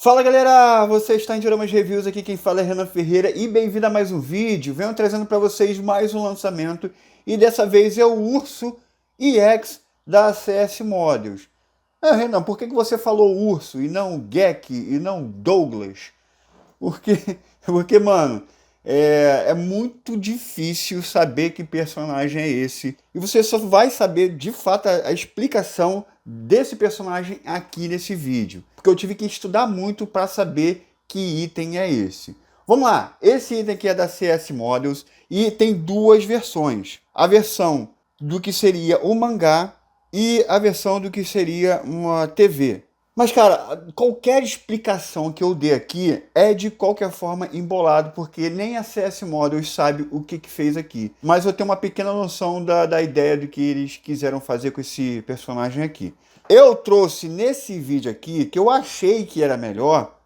Fala galera, você está em Dioramas Reviews, aqui quem fala é Renan Ferreira e bem-vindo a mais um vídeo. Venho trazendo para vocês mais um lançamento e dessa vez é o Urso EX da CS Models. Renan, por que você falou Urso e não Gek e não Douglas? Porque, porque mano, é muito difícil saber que personagem é esse. E você só vai saber de fato a explicação desse personagem aqui nesse vídeo. Porque eu tive que estudar muito para saber que item é esse. Vamos lá, esse item aqui é da CS Models e tem duas versões. A versão do que seria o mangá e a versão do que seria uma TV. Mas, cara, qualquer explicação que eu dê aqui é de qualquer forma embolado, porque nem a CS Models sabe o que fez aqui. Mas eu tenho uma pequena noção da ideia do que eles quiseram fazer com esse personagem aqui. Eu trouxe nesse vídeo aqui, que eu achei que era melhor,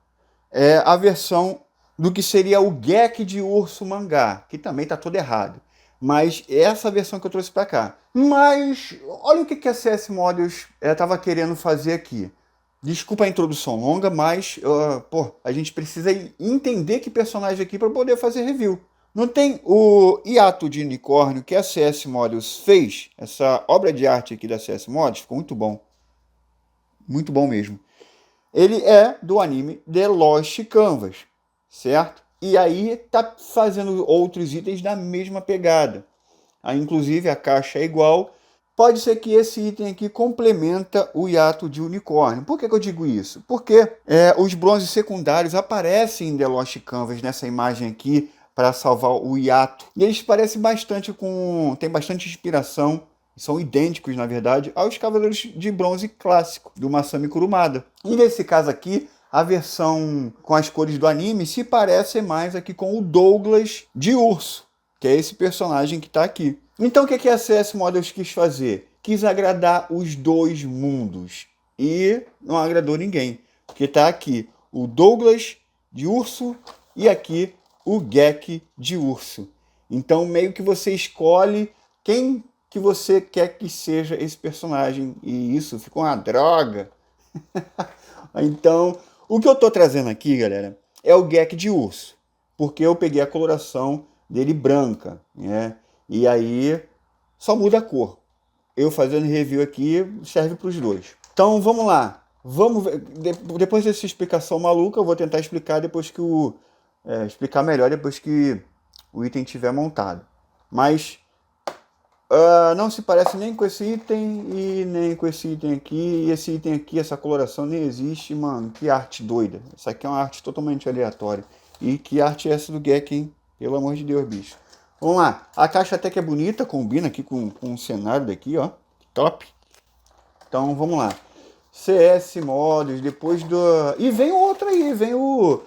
a versão do que seria o Gek de Urso Mangá, que também tá todo errado. Mas essa versão que eu trouxe para cá. Mas olha o que a CS Models estava querendo fazer aqui. Desculpa a introdução longa, mas a gente precisa entender que personagem aqui para poder fazer review. Não tem o hiato de unicórnio que a CS Models fez? Essa obra de arte aqui da CS Models ficou muito bom. Muito bom mesmo. Ele é do anime The Lost Canvas, certo? E aí tá fazendo outros itens da mesma pegada. Aí, inclusive a caixa é igual. Pode ser que esse item aqui complementa o hiato de unicórnio. Por que eu digo isso? Porque os bronzes secundários aparecem em The Lost Canvas nessa imagem aqui para salvar o hiato. E eles parecem bastante tem bastante inspiração, são idênticos, na verdade, aos Cavaleiros de Bronze clássico do Masami Kurumada. E nesse caso aqui, a versão com as cores do anime se parece mais aqui com o Douglas de Urso, que é esse personagem que está aqui. Então o que a CS Models quis fazer? Quis agradar os dois mundos. E não agradou ninguém. Porque está aqui o Douglas de Urso e aqui o Gek de Urso. Então meio que você escolhe quem que você quer que seja esse personagem. E isso ficou uma droga. Então, o que eu estou trazendo aqui, galera, é o Gek de Urso. Porque eu peguei a coloração dele branca, né? E aí só muda a cor. Eu fazendo review aqui serve para os dois. Então vamos lá. Vamos ver. Depois dessa explicação maluca, eu vou tentar explicar depois que explicar melhor depois que o item estiver montado. Mas não se parece nem com esse item e nem com esse item aqui. E esse item aqui, essa coloração nem existe, mano. Que arte doida. Essa aqui é uma arte totalmente aleatória. E que arte é essa do Gek, hein? Pelo amor de Deus, bicho. Vamos lá. A caixa até que é bonita, combina aqui com o cenário daqui, ó. Top. Então, vamos lá. CS Models, depois do... E vem outro aí, vem o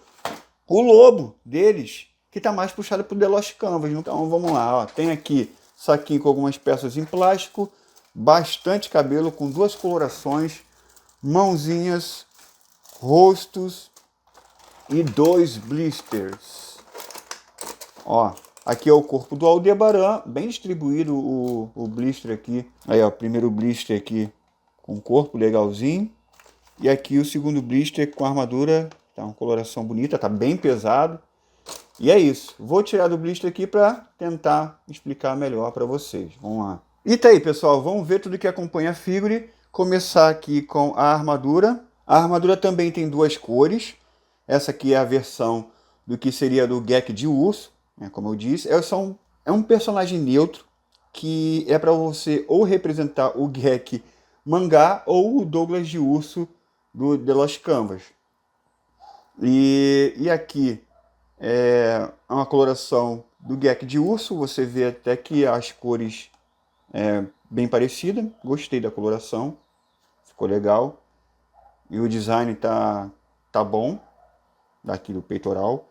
lobo deles, que tá mais puxado pro The Lost Canvas. Então, vamos lá, ó. Tem aqui saquinho com algumas peças em plástico, bastante cabelo com duas colorações, mãozinhas, rostos e 2 blisters. Ó, aqui é o corpo do Aldebaran, bem distribuído o blister aqui. Aí, ó, primeiro blister aqui com o corpo legalzinho. E aqui o segundo blister com a armadura, tá uma coloração bonita, tá bem pesado. E é isso. Vou tirar do blister aqui para tentar explicar melhor para vocês. Vamos lá. E tá aí, pessoal, vamos ver tudo que acompanha a figure. Começar aqui com a armadura. A armadura também tem duas cores. Essa aqui é a versão do que seria do Gek de Urso. Como eu disse, é um personagem neutro que é para você ou representar o Gek mangá ou o Douglas de Urso do The Lost Canvas. E aqui é uma coloração do Gek de Urso. Você vê até que as cores bem parecidas. Gostei da coloração, ficou legal. E o design tá bom, daqui do peitoral.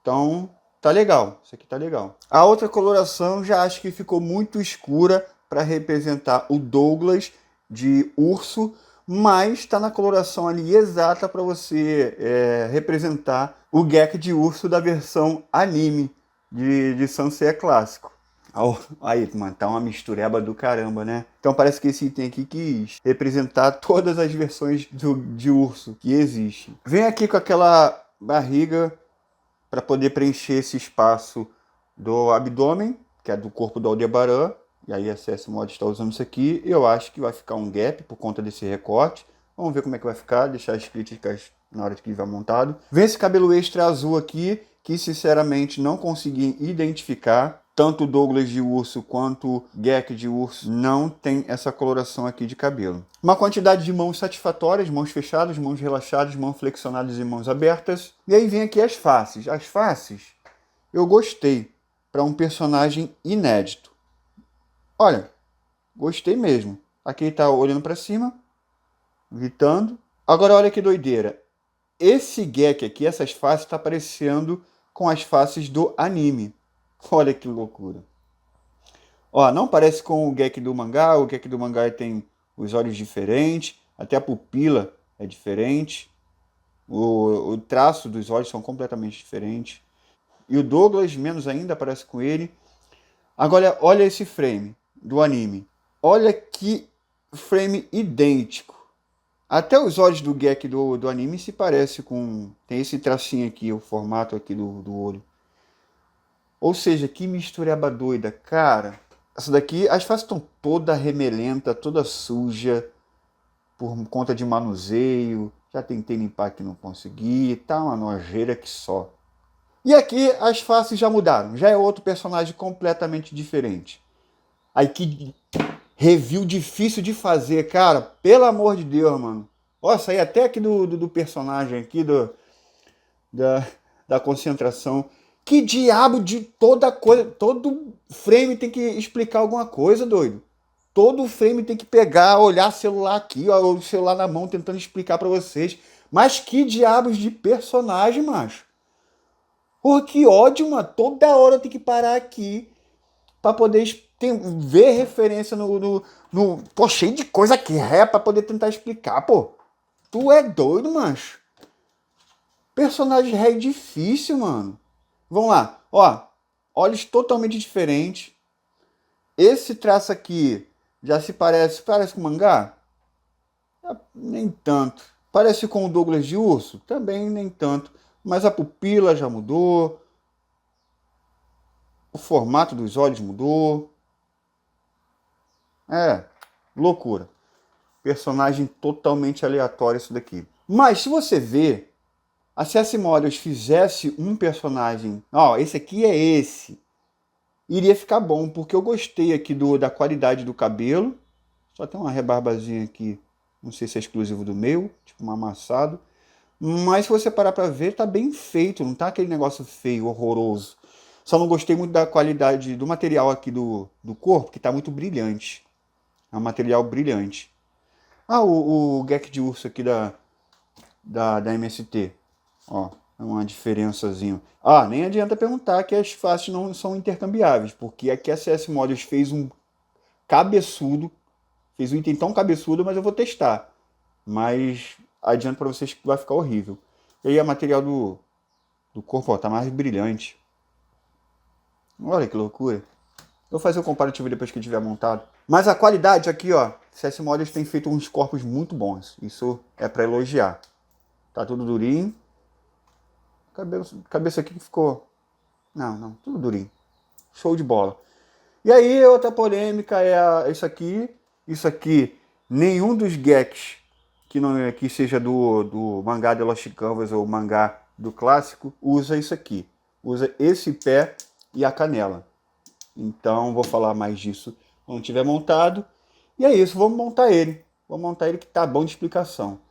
Então tá legal, isso aqui tá legal. A outra coloração já acho que ficou muito escura para representar o Douglas de Urso, mas está na coloração ali exata para você representar o Gek de Urso da versão anime de Sansei clássico. Aí, mano, tá uma mistureba do caramba, né? Então parece que esse item aqui quis representar todas as versões de urso que existem. Vem aqui com aquela barriga para poder preencher esse espaço do abdômen, que é do corpo do Aldebaran. E aí a CS Mod está usando isso aqui. Eu acho que vai ficar um gap por conta desse recorte. Vamos ver como é que vai ficar, deixar as críticas na hora que ele vai montado. Vem esse cabelo extra azul aqui, que sinceramente não consegui identificar. Tanto o Douglas de urso quanto o Gek de urso não tem essa coloração aqui de cabelo. Uma quantidade de mãos satisfatórias, mãos fechadas, mãos relaxadas, mãos flexionadas e mãos abertas. E aí vem aqui as faces. As faces eu gostei para um personagem inédito. Olha, gostei mesmo. Aqui ele tá olhando para cima, gritando. Agora olha que doideira. Esse Gek aqui, essas faces, tá parecendo com as faces do anime. Olha que loucura. Ó, não parece com o Gek do mangá. O Gek do mangá tem os olhos diferentes. Até a pupila é diferente. O traço dos olhos são completamente diferentes. E o Douglas, menos ainda, parece com ele. Agora, olha esse frame do anime. Olha que frame idêntico. Até os olhos do Gek do anime se parece com... Tem esse tracinho aqui, o formato aqui do olho. Ou seja, que mistureba doida, cara. Essa daqui, as faces estão toda remelenta, toda suja, por conta de manuseio. Já tentei limpar aqui, não consegui. Tá uma nojeira que só. E aqui as faces já mudaram. Já é outro personagem completamente diferente. Aí que review difícil de fazer, cara. Pelo amor de Deus, mano. Ó, saí até aqui do personagem aqui, da concentração. Que diabo de toda coisa, todo frame tem que explicar alguma coisa, doido. Todo frame tem que pegar, olhar o celular aqui, ó, o celular na mão, tentando explicar pra vocês. Mas que diabos de personagem, macho. Porra, que ódio, mano. Toda hora tem que parar aqui pra poder ver referência no... Pô, cheio de coisa aqui, pra poder tentar explicar, pô. Tu é doido, macho. Personagem ré difícil, mano. Vamos lá, ó, olhos totalmente diferentes. Esse traço aqui já parece com mangá? Nem tanto. Parece com o Douglas de urso? Também nem tanto. Mas a pupila já mudou. O formato dos olhos mudou. É, loucura. Personagem totalmente aleatório isso daqui. Mas se você ver... Se a CS Models fizesse um personagem, ó, esse aqui é esse, iria ficar bom, porque eu gostei aqui da qualidade do cabelo. Só tem uma rebarbazinha aqui, não sei se é exclusivo do meu, tipo um amassado. Mas se você parar pra ver, tá bem feito, não tá aquele negócio feio, horroroso. Só não gostei muito da qualidade do material aqui do corpo, que tá muito brilhante. É um material brilhante. O Gek de urso aqui da MST. Ó, é uma diferençazinha. Nem adianta perguntar que as faces não são intercambiáveis, porque aqui a CS Models fez um cabeçudo, fez um item tão cabeçudo, mas eu vou testar. Mas adianto para vocês que vai ficar horrível. E aí a material do corpo, ó, tá mais brilhante. Olha que loucura. Eu vou fazer o comparativo depois que eu tiver montado. Mas a qualidade aqui, ó, CS Models tem feito uns corpos muito bons. Isso é para elogiar. Tá tudo durinho. Cabeça aqui que ficou... Não, tudo durinho. Show de bola. E aí, outra polêmica é isso aqui. Isso aqui, nenhum dos Geks que seja do mangá The Lost Canvas ou mangá do clássico, usa isso aqui. Usa esse pé e a canela. Então, vou falar mais disso quando tiver montado. E é isso, vamos montar ele. Vamos montar ele que tá bom de explicação.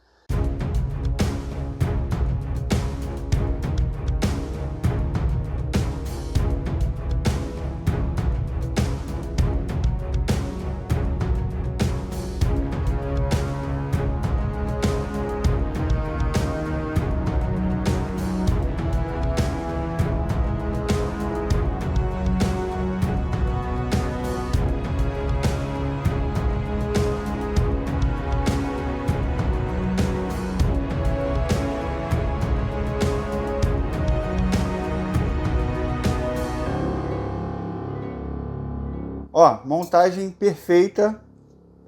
Ó, montagem perfeita,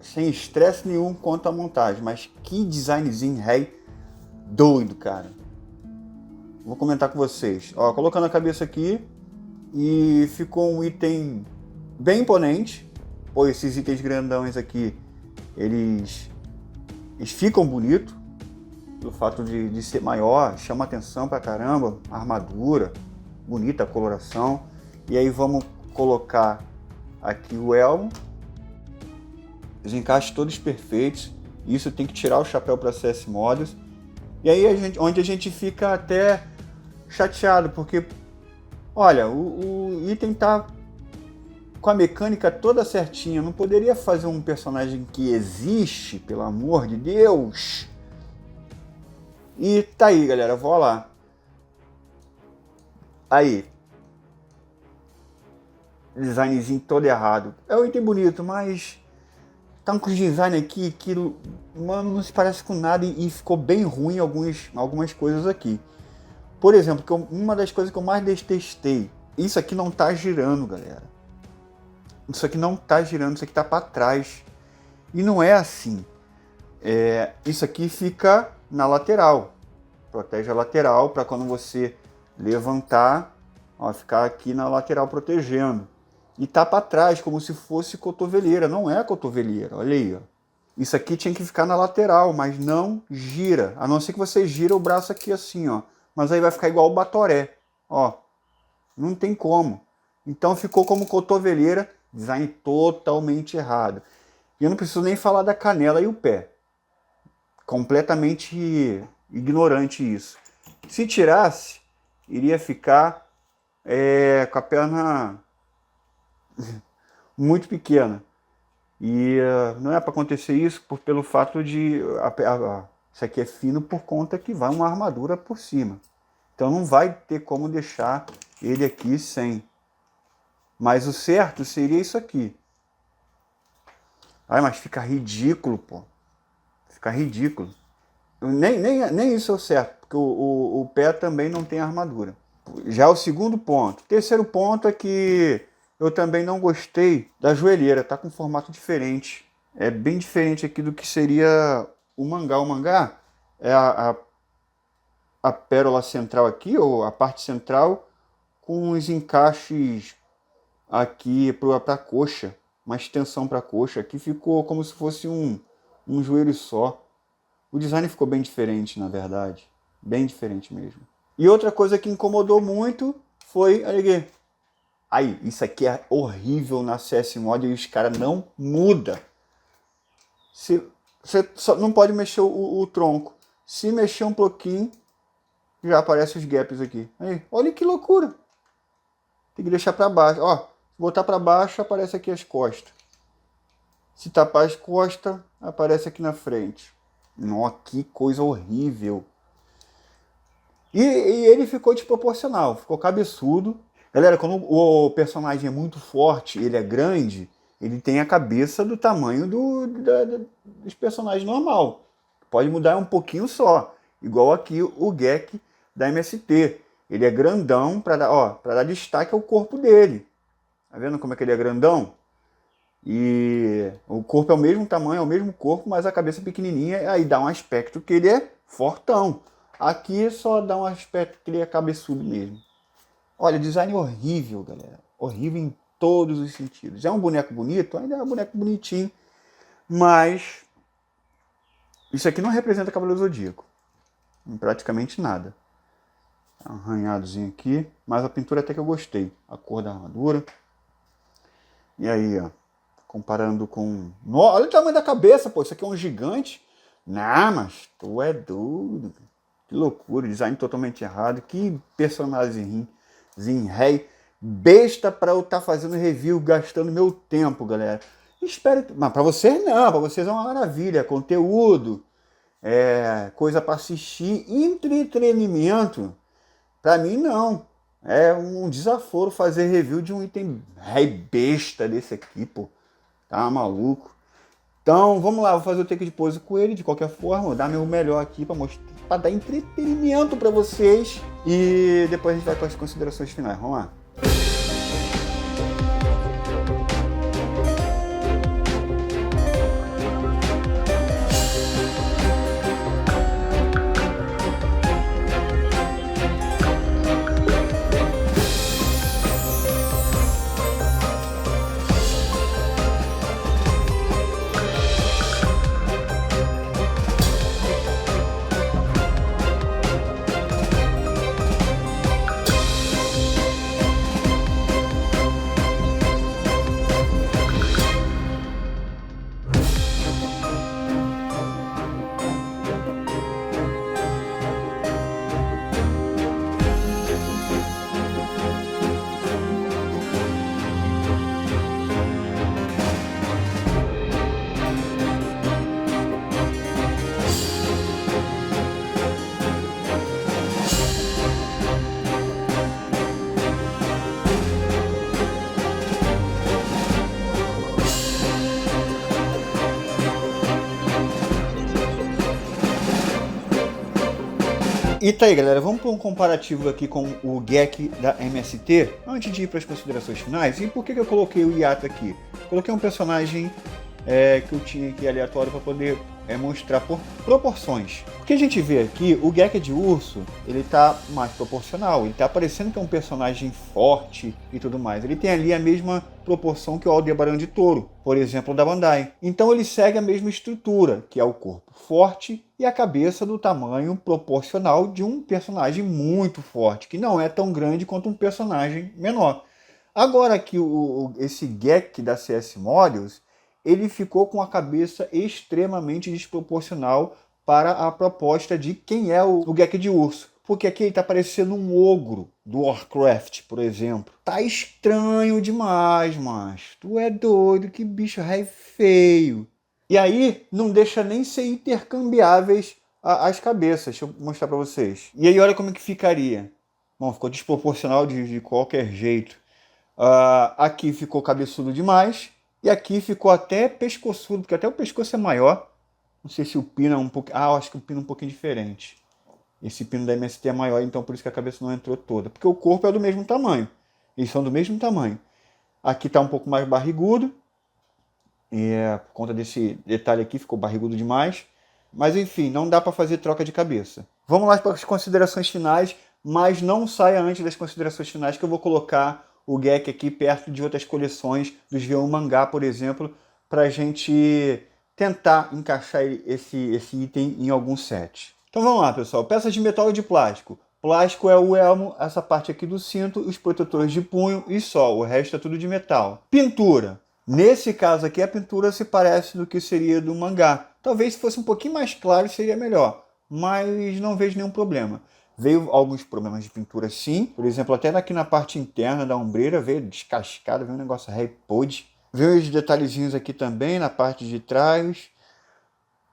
sem estresse nenhum quanto à montagem. Mas que designzinho rei doido, cara. Vou comentar com vocês. Ó, colocando a cabeça aqui e ficou um item bem imponente. Pô, esses itens grandões aqui, eles ficam bonitos. Pelo fato de ser maior, chama atenção pra caramba. A armadura, bonita a coloração. E aí vamos colocar aqui o elmo. Os encaixes todos perfeitos. Isso tem que tirar o chapéu para CS Models. E aí onde a gente fica até chateado, porque olha, o item tá com a mecânica toda certinha. Não poderia fazer um personagem que existe, pelo amor de Deus. E tá aí, galera, vou lá. Aí. Designzinho todo errado. É um item bonito, mas tá com os design aqui que, mano, não se parece com nada e ficou bem ruim algumas coisas aqui. Por exemplo, uma das coisas que eu mais detestei, isso aqui não tá girando, galera. Isso aqui não tá girando, isso aqui tá para trás. E não é assim. Isso aqui fica na lateral. Protege a lateral para quando você levantar, ó, ficar aqui na lateral protegendo. E tá para trás, como se fosse cotoveleira. Não é cotoveleira, olha aí, ó. Isso aqui tinha que ficar na lateral, mas não gira. A não ser que você gira o braço aqui assim, ó. Mas aí vai ficar igual o Batoré, ó. Não tem como. Então ficou como cotoveleira, design totalmente errado. E eu não preciso nem falar da canela e o pé. Completamente ignorante isso. Se tirasse, iria ficar com a perna muito pequena. E não é para acontecer isso pelo fato de isso aqui é fino por conta que vai uma armadura por cima. Então não vai ter como deixar ele aqui sem. Mas o certo seria isso aqui. Ai, mas fica ridículo, pô. Fica ridículo. Nem isso é o certo, porque o pé também não tem armadura. Já é o segundo ponto. O terceiro ponto é que eu também não gostei da joelheira, tá com um formato diferente. É bem diferente aqui do que seria o mangá. O mangá é a pérola central aqui, ou a parte central, com os encaixes aqui para a coxa, uma extensão para a coxa. Aqui ficou como se fosse um joelho só. O design ficou bem diferente, na verdade. Bem diferente mesmo. E outra coisa que incomodou muito foi... Olha aqui. Aí, isso aqui é horrível na CS Mod e os caras não mudam. Você só não pode mexer o tronco. Se mexer um pouquinho, já aparecem os gaps aqui. Aí, olha que loucura. Tem que deixar para baixo. Ó, se botar para baixo, aparece aqui as costas. Se tapar as costas, aparece aqui na frente. Nossa, que coisa horrível. E ele ficou desproporcional, ficou cabeçudo. Galera, quando o personagem é muito forte, ele é grande, ele tem a cabeça do tamanho dos personagens normal. Pode mudar um pouquinho só. Igual aqui o Gek da MST. Ele é grandão para dar destaque ao corpo dele. Tá vendo como é que ele é grandão? E o corpo é o mesmo tamanho, é o mesmo corpo, mas a cabeça é pequenininha, aí dá um aspecto que ele é fortão. Aqui só dá um aspecto que ele é cabeçudo mesmo. Olha, design horrível, galera. Horrível em todos os sentidos. É um boneco bonito? Ainda é um boneco bonitinho, mas isso aqui não representa Cavaleiro Zodíaco. Em praticamente nada. Arranhadozinho aqui, mas a pintura até que eu gostei. A cor da armadura. E aí, ó. Comparando com... Olha o tamanho da cabeça, pô. Isso aqui é um gigante. Não, mas tu é doido. Que loucura. Design totalmente errado. Que personagem rei. Besta pra eu estar fazendo review, gastando meu tempo, galera. Espero... Mas pra vocês não. Pra vocês é uma maravilha. Conteúdo. Coisa pra assistir. Entretenimento. Pra mim, não. É um desaforo fazer review de um item rei besta desse aqui, pô. Tá maluco? Então, vamos lá, vou fazer o take de pose com ele de qualquer forma, vou dar meu melhor aqui para mostrar, para dar entretenimento para vocês e depois a gente vai para as considerações finais. Vamos lá. E tá aí, galera, vamos para um comparativo aqui com o GEC da MST, antes de ir para as considerações finais. E por que eu coloquei o hiato aqui? Coloquei um personagem que eu tinha aqui aleatório para poder mostrar por proporções. O que a gente vê aqui, o GEC de urso, ele tá mais proporcional, ele tá parecendo que é um personagem forte e tudo mais. Ele tem ali a mesma proporção que o Aldebaran de Touro, por exemplo, da Bandai. Então ele segue a mesma estrutura, que é o corpo forte e a cabeça do tamanho proporcional de um personagem muito forte, que não é tão grande quanto um personagem menor. Agora aqui esse GEC da CS Models, ele ficou com a cabeça extremamente desproporcional para a proposta de quem é o GEC de urso. Porque aqui ele tá parecendo um ogro do Warcraft, por exemplo. Tá estranho demais, mas tu é doido, que bicho rei feio. E aí não deixa nem ser intercambiáveis as cabeças. Deixa eu mostrar para vocês. E aí olha como que ficaria. Bom, ficou desproporcional de qualquer jeito. Aqui ficou cabeçudo demais. E aqui ficou até pescoçudo, porque até o pescoço é maior. Não sei se o pino é um pouquinho... eu acho que o pino é um pouquinho diferente. Esse pino da MST é maior, então por isso que a cabeça não entrou toda. Porque o corpo é do mesmo tamanho. Eles são do mesmo tamanho. Aqui está um pouco mais barrigudo. Por conta desse detalhe aqui, ficou barrigudo demais. Mas enfim, não dá para fazer troca de cabeça. Vamos lá para as considerações finais, mas não saia antes das considerações finais, que eu vou colocar o GEC aqui perto de outras coleções dos V1 Mangá, por exemplo, para a gente tentar encaixar esse item em algum set. Então vamos lá, pessoal. Peças de metal e de plástico. Plástico é o elmo, essa parte aqui do cinto, os protetores de punho e só. O resto é tudo de metal. Pintura. Nesse caso aqui, a pintura se parece do que seria do mangá. Talvez se fosse um pouquinho mais claro seria melhor, mas não vejo nenhum problema. Veio alguns problemas de pintura sim, por exemplo, até aqui na parte interna da ombreira veio descascada, veio um negócio podre. Veio os detalhezinhos aqui também na parte de trás.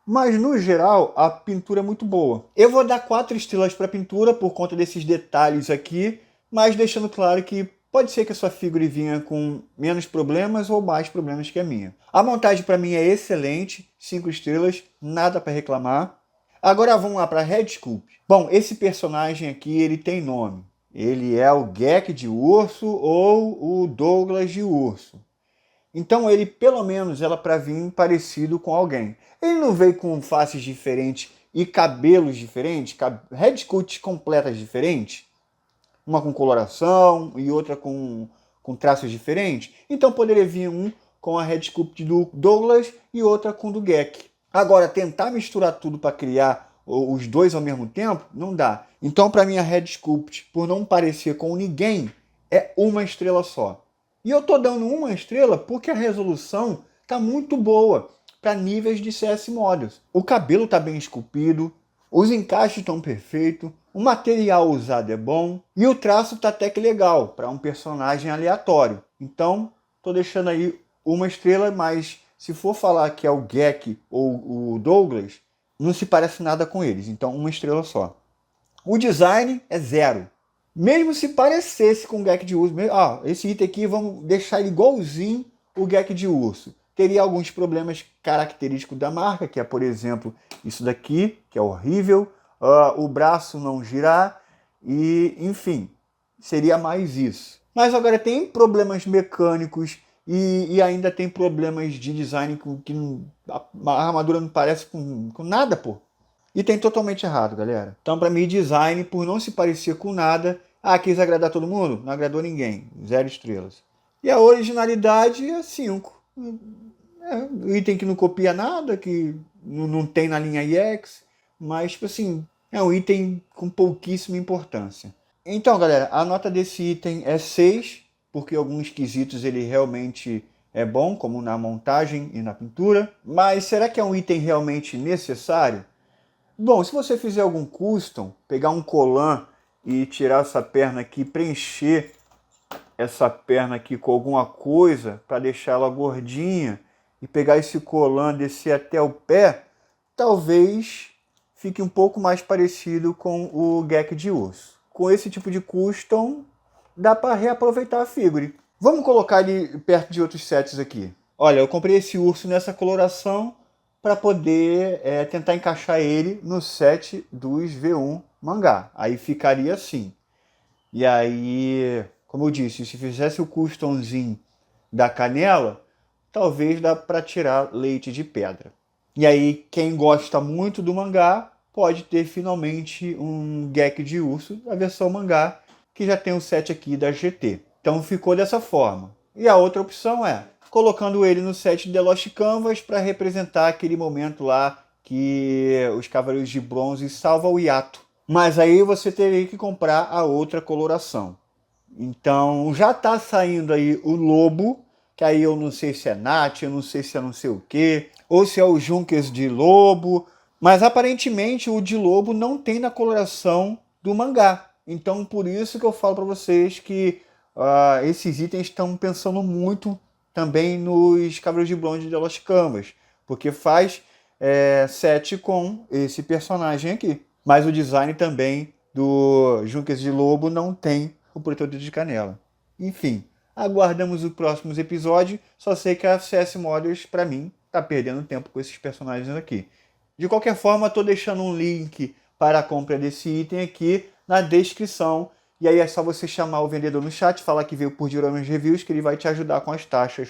Mas no geral a pintura é muito boa. Eu vou dar 4 estrelas para a pintura por conta desses detalhes aqui, mas deixando claro que pode ser que a sua figura vinha com menos problemas ou mais problemas que a minha. A montagem para mim é excelente, 5 estrelas, nada para reclamar. Agora vamos lá para a Red Sculpt. Bom, esse personagem aqui ele tem nome. Ele é o GEC de urso ou o Douglas de urso. Então ele, pelo menos, ela para vir parecido com alguém. Ele não veio com faces diferentes e cabelos diferentes, Red Sculpt completas diferentes. Uma com coloração e outra com traços diferentes. Então poderia vir um com a Red Sculpt do Douglas e outra com do GEC. Agora, tentar misturar tudo para criar os dois ao mesmo tempo, não dá. Então, para mim, a Red Sculpt, por não parecer com ninguém, é uma estrela só. E eu tô dando uma estrela porque a resolução tá muito boa para níveis de CS Models. O cabelo tá bem esculpido, os encaixes estão perfeitos, o material usado é bom e o traço tá até que legal para um personagem aleatório. Então, tô deixando aí uma estrela, mas se for falar que é o GEC ou o Douglas, não se parece nada com eles. Então, uma estrela só. O design é 0. Mesmo se parecesse com o GEC de urso, esse item aqui vamos deixar ele igualzinho o GEC de urso. Teria alguns problemas característicos da marca, que é, por exemplo, isso daqui, que é horrível, o braço não girar, e, enfim, seria mais isso. Mas agora tem problemas mecânicos e ainda tem problemas de design que a armadura não parece com nada, pô. E tem totalmente errado, galera. Então, para mim, design, por não se parecer com nada, quis agradar todo mundo? Não agradou ninguém. 0 estrelas. E a originalidade é 5. Um item que não copia nada, que não tem na linha EX, mas, tipo assim, é um item com pouquíssima importância. Então, galera, a nota desse item é 6, porque alguns quesitos ele realmente é bom, como na montagem e na pintura. Mas será que é um item realmente necessário? Bom, se você fizer algum custom, pegar um colan e tirar essa perna aqui, preencher essa perna aqui com alguma coisa para deixar ela gordinha e pegar esse colan, descer até o pé, talvez fique um pouco mais parecido com o GEC de urso. Com esse tipo de custom, dá para reaproveitar a figure. Vamos colocar ele perto de outros sets aqui. Olha, eu comprei esse urso nessa coloração para poder tentar encaixar ele no set dos V1 mangá. Aí ficaria assim. E aí, como eu disse, se fizesse o customzinho da canela, talvez dá para tirar leite de pedra. E aí, quem gosta muito do mangá pode ter finalmente um Gek de urso, a versão mangá, que já tem o set aqui da GT. Então ficou dessa forma. E a outra opção é colocando ele no set de The Lost Canvas para representar aquele momento lá que os Cavaleiros de Bronze salvam o Yato. Mas aí você teria que comprar a outra coloração. Então já está saindo aí o Lobo, que aí eu não sei se é Nath, eu não sei se é não sei o que, ou se é o Junkers de Lobo, mas aparentemente o de Lobo não tem na coloração do mangá. Então por isso que eu falo para vocês que esses itens estão pensando muito também nos Cavaleiros de Bronze de The Lost Canvas, porque faz set com esse personagem aqui. Mas o design também do Junkers de Lobo não tem o protetor de canela. Enfim, aguardamos os próximos episódios. Só sei que a CS Models, para mim, tá perdendo tempo com esses personagens aqui. De qualquer forma, estou deixando um link para a compra desse item aqui na descrição. E aí é só você chamar o vendedor no chat, falar que veio por Dioramas Reviews, que ele vai te ajudar com as taxas.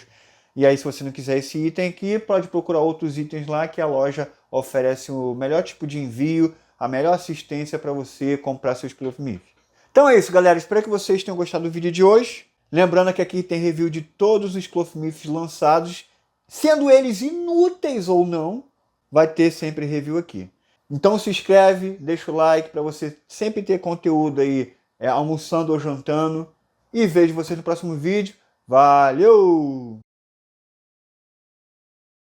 E aí, se você não quiser esse item aqui, pode procurar outros itens lá que a loja oferece o melhor tipo de envio, a melhor assistência para você comprar seus Clothmith. Então é isso, galera. Espero que vocês tenham gostado do vídeo de hoje. Lembrando que aqui tem review de todos os Clothmiths lançados, sendo eles inúteis ou não, vai ter sempre review aqui. Então se inscreve, deixa o like para você sempre ter conteúdo aí almoçando ou jantando. E vejo vocês no próximo vídeo. Valeu!